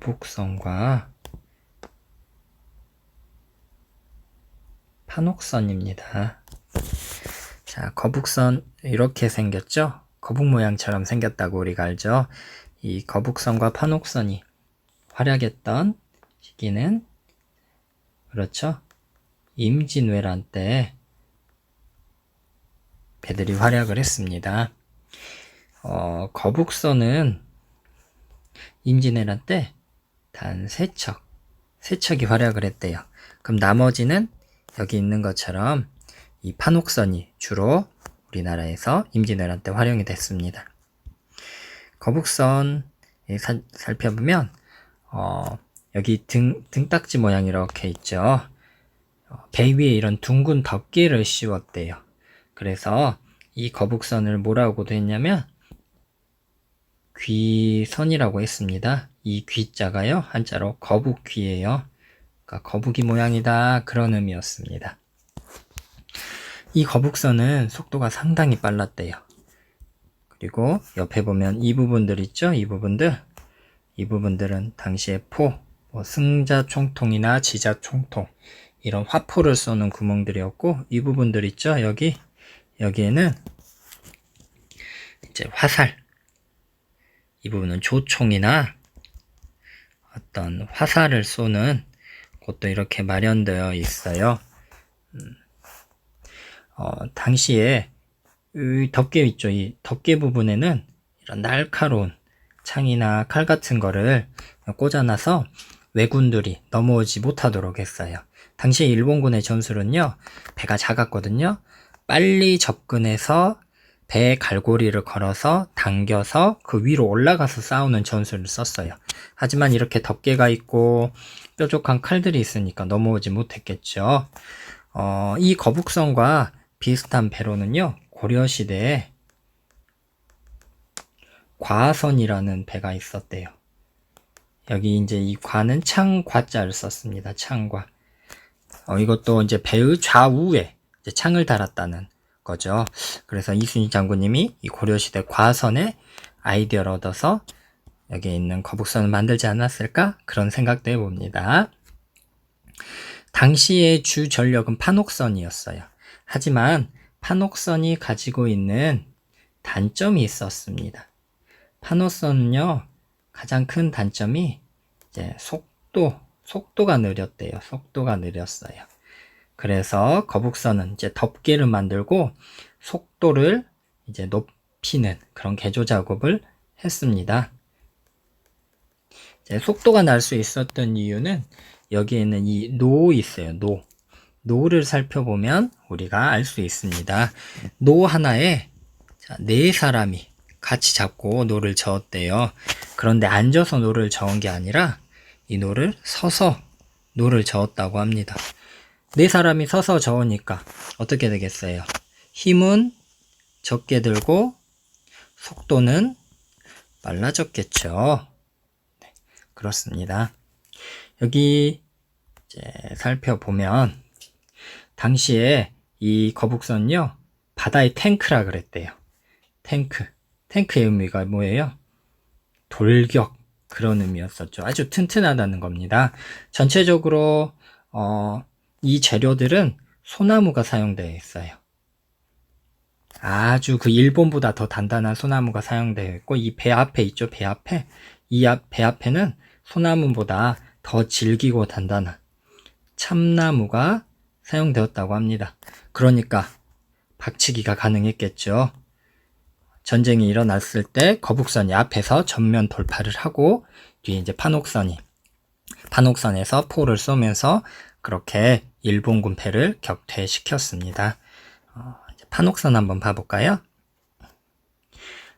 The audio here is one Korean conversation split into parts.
거북선과 판옥선입니다. 자, 거북선 이렇게 생겼죠? 거북 모양처럼 생겼다고 우리가 알죠? 이 거북선과 판옥선이 활약했던 시기는 그렇죠? 임진왜란 때 배들이 활약을 했습니다. 거북선은 임진왜란 때 단 3척이 활약을 했대요. 그럼 나머지는 여기 있는 것처럼 이 판옥선이 주로 우리나라에서 임진왜란 때 활용이 됐습니다. 거북선 살펴보면 여기 등딱지 모양 이렇게 있죠. 배 위에 이런 둥근 덮개를 씌웠대요. 그래서 이 거북선을 뭐라고도 했냐면 귀선이라고 했습니다. 이 귀자가요, 한자로 거북귀예요. 그러니까 거북이 모양이다, 그런 의미였습니다. 이 거북선은 속도가 상당히 빨랐대요. 그리고 옆에 보면 이 부분들 있죠? 이 부분들은 당시에 승자 총통이나 지자 총통, 이런 화포를 쏘는 구멍들이었고, 이 부분들 있죠? 여기에는 이제 화살, 이 부분은 조총이나 어떤 화살을 쏘는 곳도 이렇게 마련되어 있어요. 당시에 이 덮개 있죠? 이 덮개 부분에는 이런 날카로운 창이나 칼 같은 거를 꽂아놔서 왜군들이 넘어오지 못하도록 했어요. 당시 일본군의 전술은요, 배가 작았거든요. 빨리 접근해서 배 갈고리를 걸어서 당겨서 그 위로 올라가서 싸우는 전술을 썼어요. 하지만 이렇게 덮개가 있고 뾰족한 칼들이 있으니까 넘어오지 못했겠죠. 이 거북선과 비슷한 배로는요, 고려시대에 과선이라는 배가 있었대요. 여기 이제 이 과는 창과자를 썼습니다. 창과. 이것도 이제 배의 좌우에 이제 창을 달았다는 거죠. 그래서 이순신 장군님이 이 고려시대 과선의 아이디어를 얻어서 여기에 있는 거북선을 만들지 않았을까? 그런 생각도 해봅니다. 당시의 주 전력은 판옥선이었어요. 하지만 판옥선이 가지고 있는 단점이 있었습니다. 판옥선은요, 가장 큰 단점이 이제 속도가 느렸대요. 속도가 느렸어요. 그래서 거북선은 이제 덮개를 만들고 속도를 이제 높이는 그런 개조 작업을 했습니다. 이제 속도가 날 수 있었던 이유는 여기에는 이 노 있어요. 노를 살펴보면 우리가 알 수 있습니다. 노 하나에 4사람이 같이 잡고 노를 저었대요. 그런데 앉아서 노를 저은 게 아니라 이 노를 서서 노를 저었다고 합니다. 4사람이 서서 저으니까 어떻게 되겠어요? 힘은 적게 들고 속도는 빨라졌겠죠. 네, 그렇습니다. 여기 이제 살펴보면 당시에 이 거북선은요, 바다의 탱크라 그랬대요. 탱크의 의미가 뭐예요? 돌격, 그런 의미였었죠. 아주 튼튼하다는 겁니다. 전체적으로 이 재료들은 소나무가 사용되어 있어요. 아주 그 일본보다 더 단단한 소나무가 사용되어 있고, 이 배 앞에 있죠? 배 앞에. 배 앞에는 소나무보다 더 질기고 단단한 참나무가 사용되었다고 합니다. 그러니까 박치기가 가능했겠죠. 전쟁이 일어났을 때 거북선이 앞에서 전면 돌파를 하고, 뒤에 이제 판옥선에서 포를 쏘면서 그렇게 일본군 배를 격퇴시켰습니다. 이제 판옥선 한번 봐볼까요?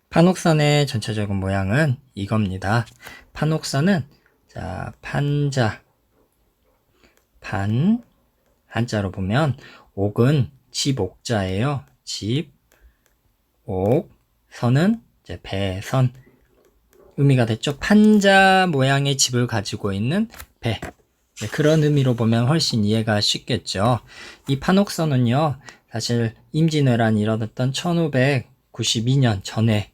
판옥선의 전체적인 모양은 이겁니다. 판옥선은 한자로 보면 옥은 집옥자예요. 집옥, 선은 이제 배선, 의미가 됐죠. 판자 모양의 집을 가지고 있는 배, 그런 의미로 보면 훨씬 이해가 쉽겠죠. 이 판옥선은요, 사실 임진왜란이 일어났던 1592년 전에,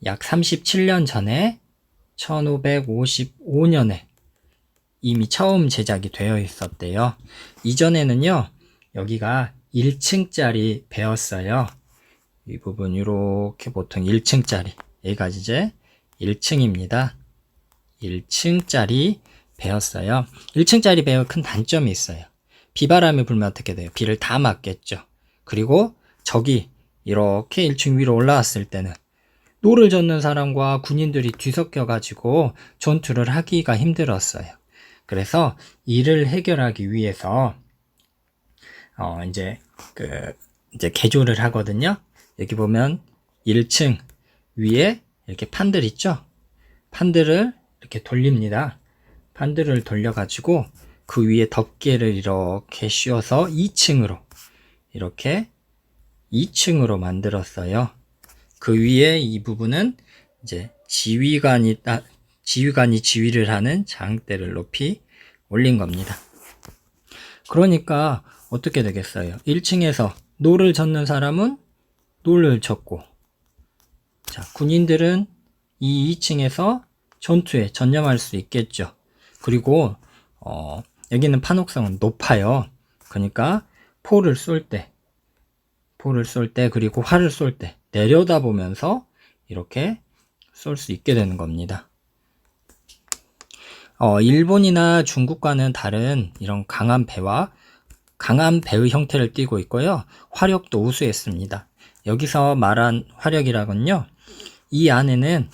약 37년 전에 1555년에 이미 처음 제작이 되어 있었대요. 이전에는요, 여기가 1층짜리 배였어요. 이 부분 이렇게 보통 1층짜리, 여기가 이제 1층입니다. 1층짜리 배였어요. 1층짜리 배의 큰 단점이 있어요. 비바람이 불면 어떻게 돼요? 비를 다 맞겠죠. 그리고 적이 이렇게 1층 위로 올라왔을 때는 노를 젓는 사람과 군인들이 뒤섞여 가지고 전투를 하기가 힘들었어요. 그래서 이를 해결하기 위해서 이제 개조를 하거든요. 여기 보면 1층 위에 이렇게 판들 있죠? 판들을 이렇게 돌립니다. 판들을 돌려가지고 그 위에 덮개를 이렇게 씌워서 2층으로 이렇게 2층으로 만들었어요. 그 위에 이 부분은 이제 지휘관이 지휘를 하는 장대를 높이 올린 겁니다. 그러니까 어떻게 되겠어요? 1층에서 노를 젓는 사람은 노를 젓고, 자, 군인들은 이 2층에서 전투에 전념할 수 있겠죠. 그리고 여기는 판옥성은 높아요. 그러니까 포를 쏠 때 그리고 활을 쏠 때 내려다보면서 이렇게 쏠 수 있게 되는 겁니다. 일본이나 중국과는 다른 이런 강한 배의 형태를 띠고 있고요. 화력도 우수했습니다. 여기서 말한 화력이라건요, 이 안에는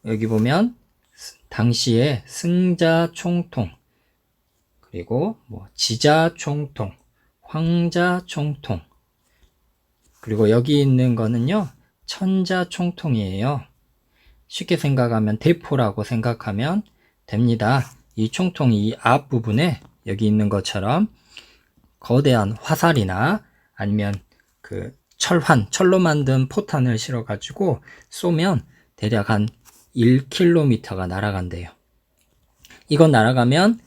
여기 보면 당시에 승자 총통, 그리고 지자 총통, 황자 총통, 그리고 여기 있는 거는요, 천자 총통이에요. 쉽게 생각하면 대포라고 생각하면 됩니다. 이 총통이 이 앞부분에 여기 있는 것처럼 거대한 화살이나 아니면 철로 만든 포탄을 실어 가지고 쏘면 대략 한 1km가 날아간대요. 이건 날아가면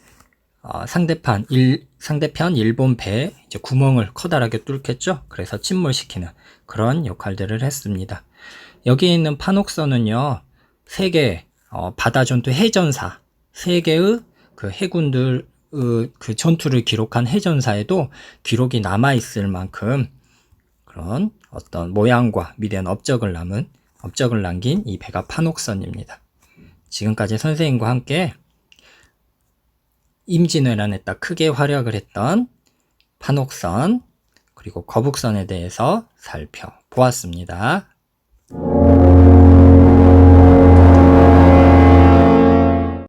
상대편 일본 배에 이제 구멍을 커다랗게 뚫겠죠. 그래서 침몰시키는 그런 역할들을 했습니다. 여기 있는 판옥선은요, 세계 바다전투 해전사, 세계의 해군들 전투를 기록한 해전사에도 기록이 남아있을 만큼 그런 어떤 모양과 위대한 업적을 남긴 이 배가 판옥선입니다. 지금까지 선생님과 함께 임진왜란에 딱 크게 활약을 했던 판옥선 그리고 거북선에 대해서 살펴보았습니다.